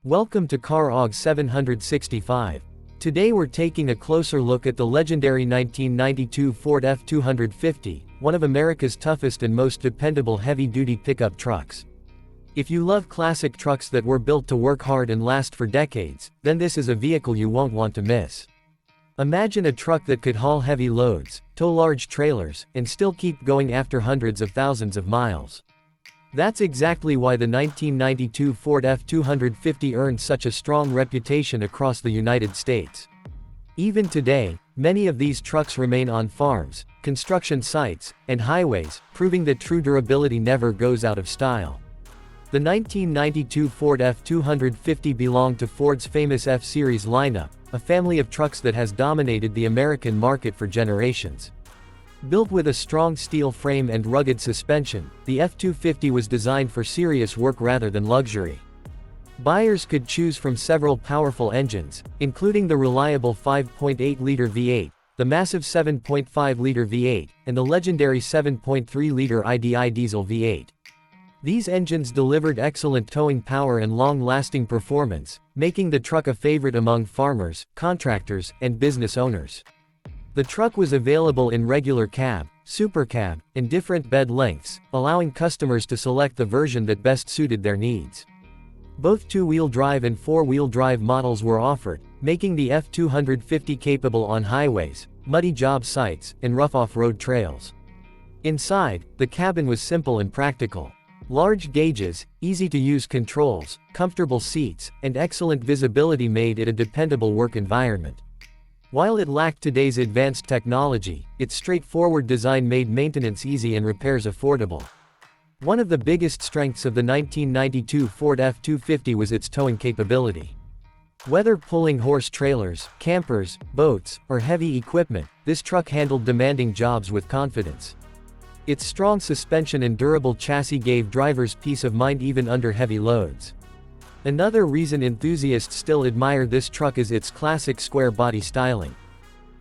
Welcome to CarOG 765. Today we're taking a closer look at the legendary 1992 Ford F250, one of America's toughest and most dependable heavy-duty pickup trucks. If you love classic trucks that were built to work hard and last for decades, then this is a vehicle you won't want to miss. Imagine a truck that could haul heavy loads, tow large trailers, and still keep going after hundreds of thousands of miles. That's exactly why the 1992 Ford F250 earned such a strong reputation across the United States. Even today, many of these trucks remain on farms, construction sites, and highways, proving that true durability never goes out of style. The 1992 Ford F250 belonged to Ford's famous F-Series lineup, a family of trucks that has dominated the American market for generations. Built with a strong steel frame and rugged suspension, the F250 was designed for serious work rather than luxury. Buyers could choose from several powerful engines, including the reliable 5.8-liter V8, the massive 7.5-liter V8, and the legendary 7.3-liter IDI Diesel V8. These engines delivered excellent towing power and long-lasting performance, making the truck a favorite among farmers, contractors, and business owners. The truck was available in regular cab, super cab, and different bed lengths, allowing customers to select the version that best suited their needs. Both two-wheel drive and four-wheel drive models were offered, making the F250 capable on highways, muddy job sites, and rough off-road trails. Inside, the cabin was simple and practical. Large gauges, easy-to-use controls, comfortable seats, and excellent visibility made it a dependable work environment. While it lacked today's advanced technology, its straightforward design made maintenance easy and repairs affordable. One of the biggest strengths of the 1992 Ford F250 was its towing capability. Whether pulling horse trailers, campers, boats, or heavy equipment, this truck handled demanding jobs with confidence. Its strong suspension and durable chassis gave drivers peace of mind even under heavy loads. Another reason enthusiasts still admire this truck is its classic square body styling.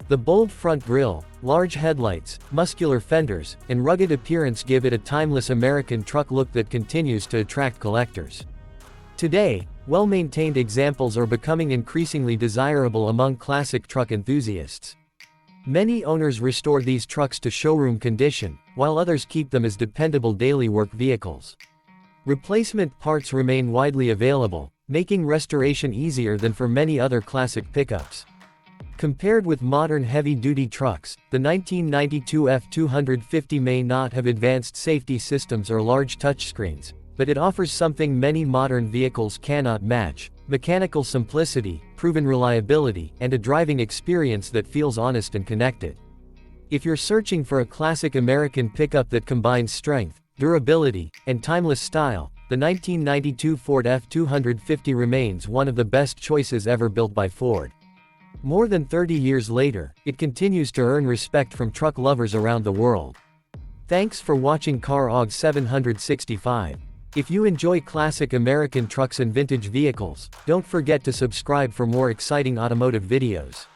The bold front grille, large headlights, muscular fenders, and rugged appearance give it a timeless American truck look that continues to attract collectors. Today, well-maintained examples are becoming increasingly desirable among classic truck enthusiasts. Many owners restore these trucks to showroom condition, while others keep them as dependable daily work vehicles. Replacement parts remain widely available, making restoration easier than for many other classic pickups. Compared with modern heavy-duty trucks, the 1992 F250 may not have advanced safety systems or large touchscreens, but it offers something many modern vehicles cannot match: mechanical simplicity, proven reliability, and a driving experience that feels honest and connected. If you're searching for a classic American pickup that combines strength, durability, and timeless style, the 1992 Ford F250 remains one of the best choices ever built by Ford. More than 30 years later, it continues to earn respect from truck lovers around the world. Thanks for watching CarOG 765. If you enjoy classic American trucks and vintage vehicles, don't forget to subscribe for more exciting automotive videos.